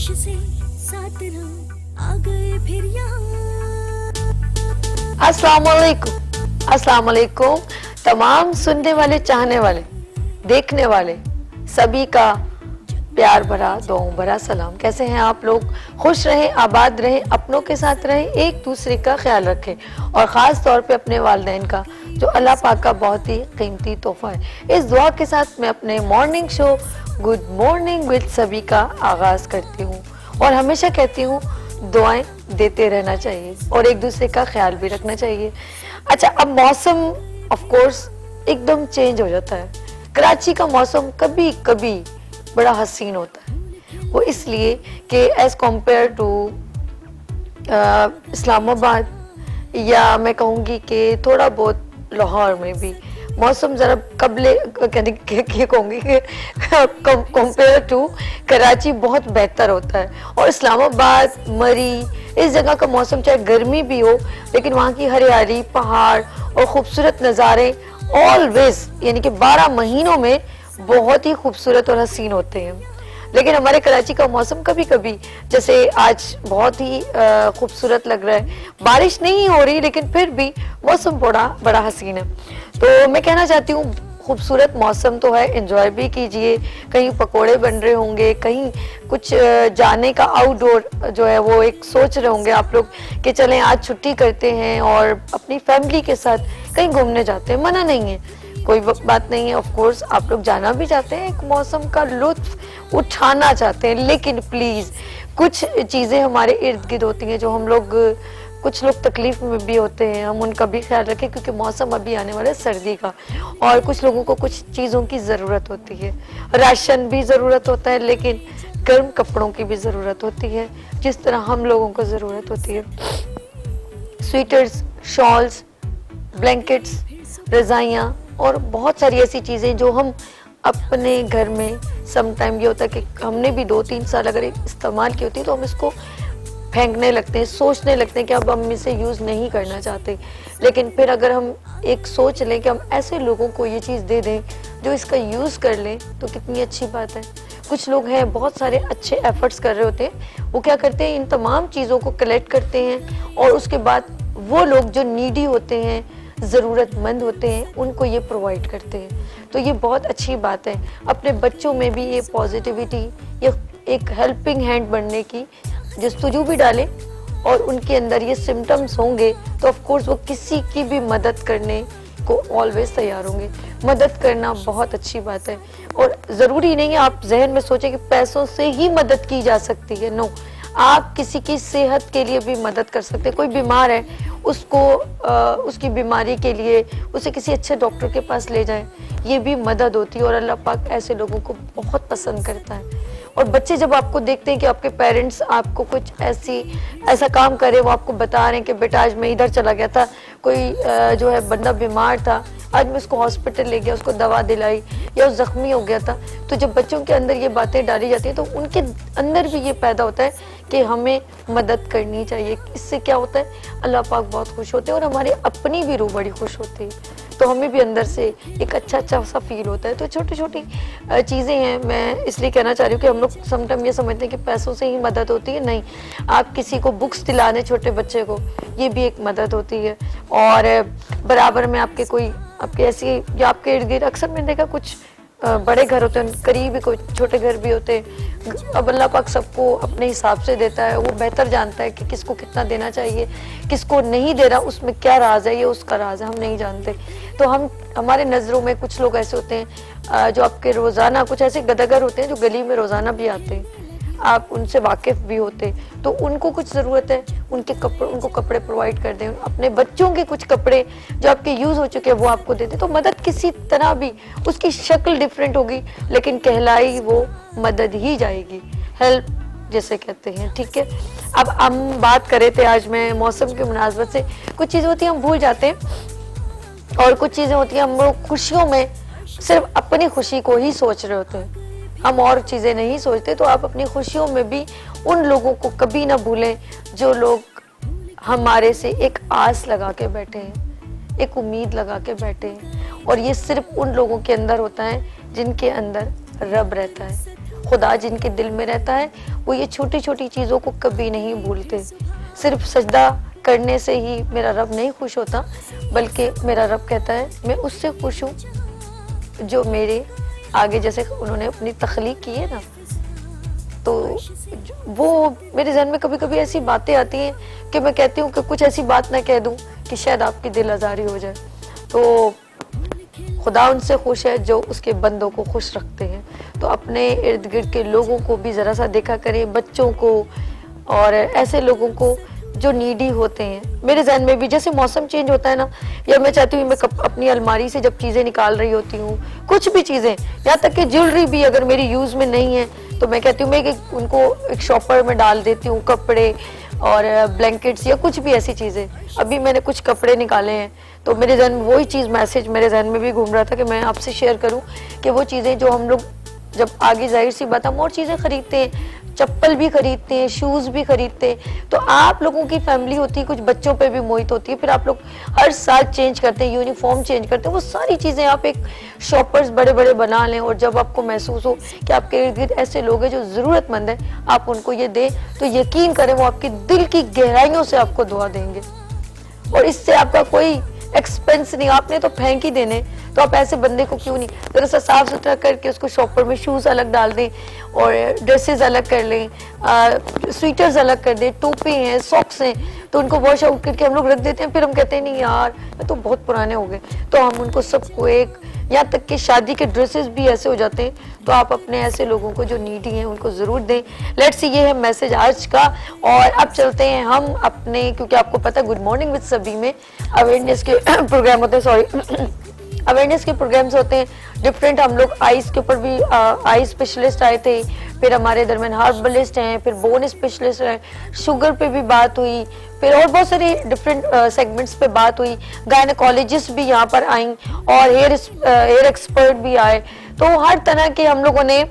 होश से साथ रहो आ गए फिर यहाँ। अस्सलाम वालेकुम तमाम सुनने वाले, चाहने वाले, देखने वाले सभी का प्यार भरा, दुआओं भरा सलाम। कैसे हैं आप लोग? खुश रहें, आबाद रहें, अपनों के साथ रहें, एक दूसरे का ख्याल रखें और ख़ास तौर पे अपने वालिदैन का, जो अल्लाह पाक का बहुत ही कीमती तोहफा है। इस दुआ के साथ मैं अपने morning show good morning with सभी का आगाज़ करती हूँ और हमेशा कहती हूँ दुआएं देते रहना चाहिए और एक दूसरे का ख्याल भी रखना चाहिए। अच्छा, अब मौसम ऑफ कोर्स एकदम चेंज हो जाता है। कराची का मौसम कभी कभी बड़ा हसीन होता है, वो इसलिए कि एज कम्पेयर टू इस्लामाबाद या मैं कहूँगी कि थोड़ा बहुत लाहौर में भी मौसम ज़रा कबले कहूँगी कि कंपेयर टू कराची बहुत बेहतर होता है। और इस्लामाबाद, मरी, इस जगह का मौसम चाहे गर्मी भी हो लेकिन वहाँ की हरियाली, पहाड़ और ख़ूबसूरत नज़ारे ऑलवेज यानी कि 12 महीनों में बहुत ही खूबसूरत और हसीन होते हैं। लेकिन हमारे कराची का मौसम कभी कभी, जैसे आज बहुत ही खूबसूरत लग रहा है, बारिश नहीं हो रही लेकिन फिर भी मौसम बड़ा हसीन है। तो मैं कहना चाहती हूँ खूबसूरत मौसम तो है, एंजॉय भी कीजिए। कहीं पकोड़े बन रहे होंगे, कहीं कुछ जाने का आउटडोर जो है वो एक सोच रहे होंगे आप लोग कि चलें आज छुट्टी करते हैं और अपनी फैमिली के साथ कहीं घूमने जाते हैं। मना नहीं है, कोई बात नहीं है। ऑफ कोर्स आप लोग जाना भी चाहते हैं, एक मौसम का लुत्फ उठाना चाहते हैं, लेकिन प्लीज़ कुछ चीज़ें हमारे इर्द गिर्द होती हैं जो हम लोग, कुछ लोग तकलीफ में भी होते हैं, हम उनका भी ख्याल रखें क्योंकि मौसम अभी आने वाला है सर्दी का और कुछ लोगों को कुछ चीज़ों की ज़रूरत होती है। राशन भी ज़रूरत होता है लेकिन गर्म कपड़ों की भी ज़रूरत होती है, जिस तरह हम लोगों को ज़रूरत होती है। स्वेटर्स, शॉल्स, ब्लैंकेट्स, रज़ाइयाँ और बहुत सारी ऐसी चीज़ें जो हम अपने घर में सम टाइम ये होता है कि हमने भी 2-3 साल अगर इस्तेमाल की होती है तो हम इसको फेंकने लगते हैं, सोचने लगते हैं कि अब हम इसे यूज़ नहीं करना चाहते। लेकिन फिर अगर हम एक सोच लें कि हम ऐसे लोगों को ये चीज़ दे दें जो इसका यूज़ कर लें तो कितनी अच्छी बात है। कुछ लोग हैं बहुत सारे अच्छे एफर्ट्स कर रहे होते हैं, वो क्या करते हैं, इन तमाम चीज़ों को कलेक्ट करते हैं और उसके बाद वो लोग जो नीडी होते हैं, ज़रूरतमंद होते हैं, उनको ये प्रोवाइड करते हैं। तो ये बहुत अच्छी बात है। अपने बच्चों में भी ये पॉजिटिविटी, ये एक हेल्पिंग हैंड बनने की जस्तजू भी डालें और उनके अंदर ये सिम्टम्स होंगे तो ऑफ कोर्स वो किसी की भी मदद करने को ऑलवेज तैयार होंगे। मदद करना बहुत अच्छी बात है और ज़रूरी नहीं है आप जहन में सोचें कि पैसों से ही मदद की जा सकती है। नो, आप किसी की सेहत के लिए भी मदद कर सकते हैं। कोई बीमार है, उसको उसकी बीमारी के लिए उसे किसी अच्छे डॉक्टर के पास ले जाएं, ये भी मदद होती है और अल्लाह पाक ऐसे लोगों को बहुत पसंद करता है। और बच्चे जब आपको देखते हैं कि आपके पेरेंट्स आपको कुछ ऐसा काम करे, वो आपको बता रहे हैं कि बेटा आज मैं इधर चला गया था, कोई जो है बंदा बीमार था, आज मैं उसको हॉस्पिटल ले गया, उसको दवा दिलाई, या वो ज़ख्मी हो गया था, तो जब बच्चों के अंदर ये बातें डाली जाती हैं तो उनके अंदर भी ये पैदा होता है कि हमें मदद करनी चाहिए। इससे क्या होता है, अल्लाह पाक बहुत खुश होते हैं और हमारी अपनी भी रूह बड़ी खुश होती है, तो हमें भी अंदर से एक अच्छा सा फील होता है। तो छोटी छोटी चीज़ें हैं, मैं इसलिए कहना चाह रही हूँ कि हम लोग समटाइम ये समझते हैं कि पैसों से ही मदद होती है। नहीं, आप किसी को बुक्स दिलाने छोटे बच्चे को, ये भी एक मदद होती है। और बराबर में आपके ऐसी या आपके इर्द गिर्द अक्सर मैंने देखा कुछ बड़े घर होते हैं, करीब कोई छोटे घर भी होते हैं। अब अल्लाह पाक सबको अपने हिसाब से देता है, वो बेहतर जानता है कि किसको कितना देना चाहिए, किसको नहीं देना, उसमें क्या राज है, ये उसका राज है, हम नहीं जानते। तो हमारे नज़रों में कुछ लोग ऐसे होते हैं जो आपके रोज़ाना, कुछ ऐसे गदागर होते हैं जो गली में रोज़ाना भी आते हैं, आप उनसे वाकिफ़ भी होते, तो उनको कुछ ज़रूरत है, उनको कपड़े प्रोवाइड कर दें। अपने बच्चों के कुछ कपड़े जो आपके यूज़ हो चुके हैं वो आपको दे दें। तो मदद किसी तरह भी, उसकी शक्ल डिफरेंट होगी लेकिन कहलाई वो मदद ही जाएगी, हेल्प जैसे कहते हैं। ठीक है, अब हम बात कर रहे थे आज मैं मौसम की मुनासबत से, कुछ चीज़ें होती हैं हम भूल जाते हैं और कुछ चीज़ें होती हैं हम लोग खुशियों में सिर्फ अपनी खुशी को ही सोच रहे होते हैं, हम और चीज़ें नहीं सोचते। तो आप अपनी खुशियों में भी उन लोगों को कभी ना भूलें जो लोग हमारे से एक आस लगा के बैठे हैं, एक उम्मीद लगा के बैठे हैं। और ये सिर्फ उन लोगों के अंदर होता है जिनके अंदर रब रहता है। खुदा जिनके दिल में रहता है वो ये छोटी छोटी चीज़ों को कभी नहीं भूलते। सिर्फ सजदा करने से ही मेरा रब नहीं खुश होता, बल्कि मेरा रब कहता है मैं उससे खुश हूँ जो मेरे आगे, जैसे उन्होंने अपनी तख्लीक की है ना, तो वो मेरे जहन में कभी कभी ऐसी बातें आती हैं कि मैं कहती हूँ कि कुछ ऐसी बात ना कह दूँ कि शायद आपकी दिल आज़ारी हो जाए। तो खुदा उनसे खुश है जो उसके बंदों को खुश रखते हैं। तो अपने इर्द गिर्द के लोगों को भी ज़रा सा देखा करें, बच्चों को और ऐसे लोगों को जो नीडी होते हैं। मेरे जहन में भी जैसे मौसम चेंज होता है ना, या मैं चाहती हूँ मैं अपनी अलमारी से जब चीज़ें निकाल रही होती हूँ, कुछ भी चीज़ें, यहाँ तक कि ज्वेलरी भी अगर मेरी यूज़ में नहीं है तो मैं कहती हूँ मैं उनको एक शॉपर में डाल देती हूँ, कपड़े और ब्लैंकेट्स या कुछ भी ऐसी चीज़ें। अभी मैंने कुछ कपड़े निकाले हैं तो मेरे जहन में वही चीज़, मैसेज मेरे जहन में भी घूम रहा था कि मैं आपसे शेयर करूँ कि वो चीज़ें जो हम लोग जब आगे जाहिर सी बात हम और चीज़ें खरीदते हैं, चप्पल भी खरीदते हैं, शूज़ भी खरीदते हैं, तो आप लोगों की फैमिली होती है, कुछ बच्चों पे भी मोहित होती है, फिर आप लोग हर साल चेंज करते हैं, यूनिफॉर्म चेंज करते हैं, वो सारी चीज़ें आप एक शॉपर्स बड़े बड़े बना लें। और जब आपको महसूस हो कि आपके इर्द गिर्द ऐसे लोग हैं जो ज़रूरतमंद है, आप उनको ये दें, तो यकीन करें वो आपके दिल की गहराइयों से आपको दुआ देंगे। और इससे आपका कोई एक्सपेंस नहीं, आपने तो फेंक ही देने, तो आप ऐसे बंदे को क्यों नहीं जरा सा साफ सुथरा करके उसको शॉपर में शूज़ अलग डाल दें और ड्रेसेस अलग कर लें, स्वेटर्स अलग कर दें, टोपी हैं, सॉक्स हैं, तो उनको वॉश आउट करके हम लोग रख देते हैं। फिर हम कहते हैं नहीं यार ये तो बहुत पुराने हो गए, तो हम उनको सबको एक, यहाँ तक कि शादी के ड्रेसेस भी ऐसे हो जाते हैं। तो आप अपने ऐसे लोगों को जो नीडी हैं उनको ज़रूर दें। लेट्स सी, ये है मैसेज आज का। और अब चलते हैं हम अपने, क्योंकि आपको पता है गुड मॉर्निंग विद सभी में अवेयरनेस के प्रोग्राम होते हैं, सॉरी अवेयरनेस के प्रोग्राम्स होते हैं डिफरेंट। हम लोग आइज़ के ऊपर भी आई स्पेशलिस्ट आए थे, फिर हमारे दरमियान हार्बलिस्ट हैं, फिर बोन स्पेशलिस्ट हैं, शुगर पे भी बात हुई, फिर और बहुत सारे डिफरेंट सेगमेंट्स पे बात हुई। गायनेकोलॉजिस्ट भी यहाँ पर आई और हेयर एक्सपर्ट भी आए। तो हर तरह के हम लोगों ने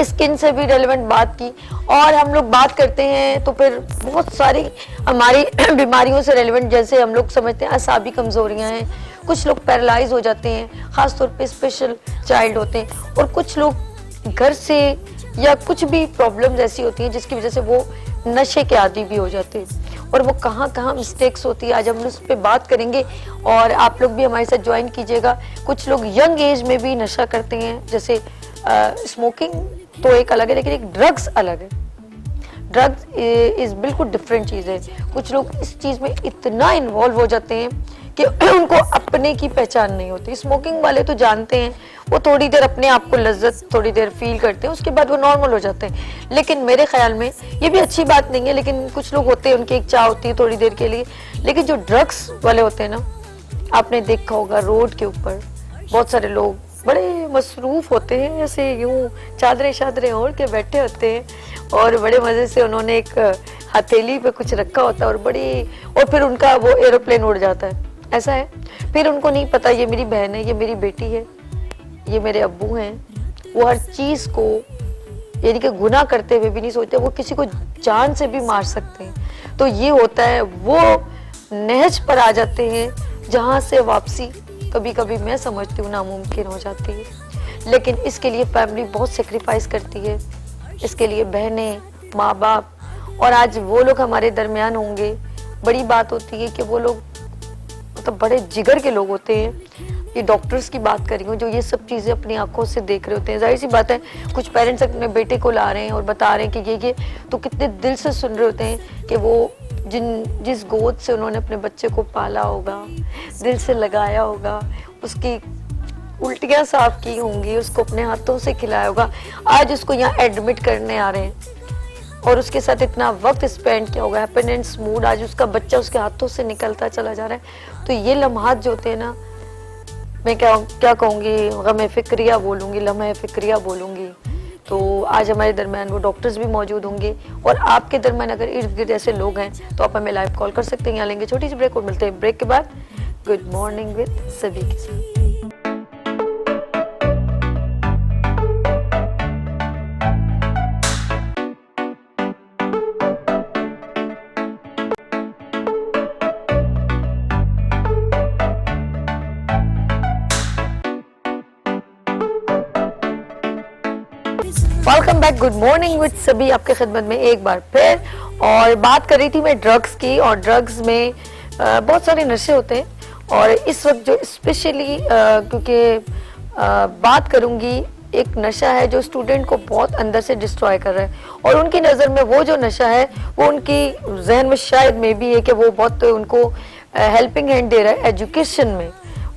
स्किन से भी रेलेवेंट बात की। और हम लोग बात करते हैं तो फिर बहुत सारी हमारी बीमारियों से रेलेवेंट, जैसे हम लोग समझते हैं असाबी कमजोरियां हैं, कुछ लोग पैरालाइज हो जाते हैं, खास तौर पे स्पेशल चाइल्ड होते हैं, और कुछ लोग घर से या कुछ भी प्रॉब्लम्स ऐसी होती हैं जिसकी वजह से वो नशे के आदी भी हो जाते हैं, और वो कहाँ कहाँ मिस्टेक्स होती है। आज हम उस पर बात करेंगे और आप लोग भी हमारे साथ ज्वाइन कीजिएगा। कुछ लोग यंग एज में भी नशा करते हैं, जैसे स्मोकिंग तो एक अलग है, लेकिन एक ड्रग्स अलग है। ड्रग्स इज बिल्कुल डिफरेंट चीज़ है। कुछ लोग इस चीज़ में इतना इन्वॉल्व हो जाते हैं कि उनको अपने की पहचान नहीं होती। स्मोकिंग वाले तो जानते हैं, वो थोड़ी देर अपने आप को लज्जत थोड़ी देर फील करते हैं, उसके बाद वो नॉर्मल हो जाते हैं। लेकिन मेरे ख्याल में ये भी अच्छी बात नहीं है, लेकिन कुछ लोग होते हैं उनकी एक चाह होती है थोड़ी देर के लिए। लेकिन जो ड्रग्स वाले होते हैं ना, आपने देखा होगा रोड के ऊपर बहुत सारे लोग बड़े मसरूफ होते हैं, ऐसे यूं चादरें शादरें ओढ़ के बैठे होते हैं और बड़े मज़े से उन्होंने एक हथेली पे कुछ रखा होता है और फिर उनका वो एरोप्लेन उड़ जाता है। ऐसा है, फिर उनको नहीं पता ये मेरी बहन है, ये मेरी बेटी है, ये मेरे अब्बू हैं। वो हर चीज़ को यानी कि गुनाह करते हुए भी नहीं सोचते, वो किसी को जान से भी मार सकते हैं। तो ये होता है, वो नहज पर आ जाते हैं जहाँ से वापसी कभी कभी मैं समझती हूँ नामुमकिन हो जाती है। लेकिन इसके लिए फैमिली बहुत सेक्रीफाइस करती है, इसके लिए बहनें, माँ बाप, और आज वो लोग हमारे दरमियान होंगे। बड़ी बात होती है कि वो लोग मतलब बड़े जिगर के लोग होते हैं। ये डॉक्टर्स की बात कर रही हूँ जो ये सब चीज़ें अपनी आंखों से देख रहे होते हैं। जाहिर सी बात है, कुछ पेरेंट्स अपने बेटे को ला रहे हैं और बता रहे हैं कि ये तो कितने दिल से सुन रहे होते हैं कि वो जिस गोद से उन्होंने अपने बच्चे को पाला होगा, दिल से लगाया होगा, उसकी उल्टियाँ साफ की होंगी, उसको अपने हाथों से खिलाया होगा, आज उसको यहाँ एडमिट करने आ रहे हैं और उसके साथ इतना वक्त स्पेंड किया होगा, हैप्पीनेस मूड, आज उसका बच्चा उसके हाथों से निकलता चला जा रहा है। तो ये लम्हात जो होते हैं ना, मैं क्या कहूँगी, गम फिक्रिया बोलूँगी, लम्हा फिक्रिया बोलूँगी। तो आज हमारे दरम्यान वो डॉक्टर्स भी मौजूद होंगे, और आपके दरम्यान अगर इर्द गिर्द ऐसे लोग हैं तो आप हमें लाइव कॉल कर सकते हैं। यहाँ लेंगे छोटी सी ब्रेक और मिलते हैं ब्रेक के बाद गुड मॉर्निंग विद सभी के साथ। Welcome back, good morning with सभी, आपके खिदमत में एक बार फिर। और बात कर रही थी मैं ड्रग्स की, और ड्रग्स में बहुत सारे नशे होते हैं। और इस वक्त जो स्पेशली क्योंकि बात करूंगी, एक नशा है जो स्टूडेंट को बहुत अंदर से डिस्ट्रॉय कर रहा है, और उनकी नज़र में वो जो नशा है वो उनकी जहन में शायद में भी है कि वो बहुत उनको हेल्पिंग हैंड दे रहा है एजुकेशन में,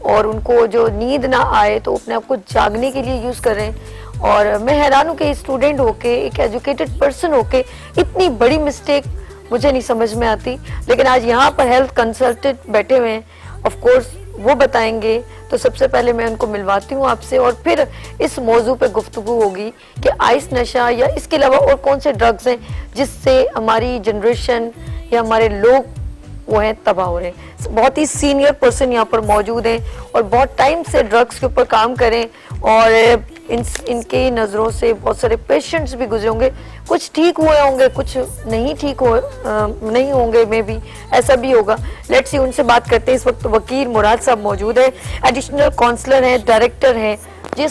और उनको जो नींद ना आए तो अपने आप को जागने के लिए यूज़ कर रहे हैं। और मैं हैरान हूँ कि स्टूडेंट होके, एक एजुकेटेड पर्सन होके इतनी बड़ी मिस्टेक मुझे नहीं समझ में आती। लेकिन आज यहाँ पर हेल्थ कंसल्टेंट बैठे हुए हैं, ऑफ कोर्स वो बताएंगे। तो सबसे पहले मैं उनको मिलवाती हूँ आपसे, और फिर इस मौजू पे गुफ्तगू होगी कि आइस नशा या इसके अलावा और कौन से ड्रग्स हैं जिससे हमारी जनरेशन या हमारे लोग वो हैं तबाह हो रहे हैं। बहुत ही सीनियर पर्सन यहाँ पर मौजूद हैं और बहुत टाइम से ड्रग्स के ऊपर काम करें, और इनके नज़रों से बहुत सारे पेशेंट्स भी गुजरे होंगे, कुछ ठीक हुए होंगे, कुछ नहीं ठीक नहीं होंगे, मे बी ऐसा भी होगा। लेट्स सी, उनसे बात करते हैं। इस वक्त वकील मुराद साहब मौजूद है, एडिशनल काउंसलर हैं, डायरेक्टर हैं जी।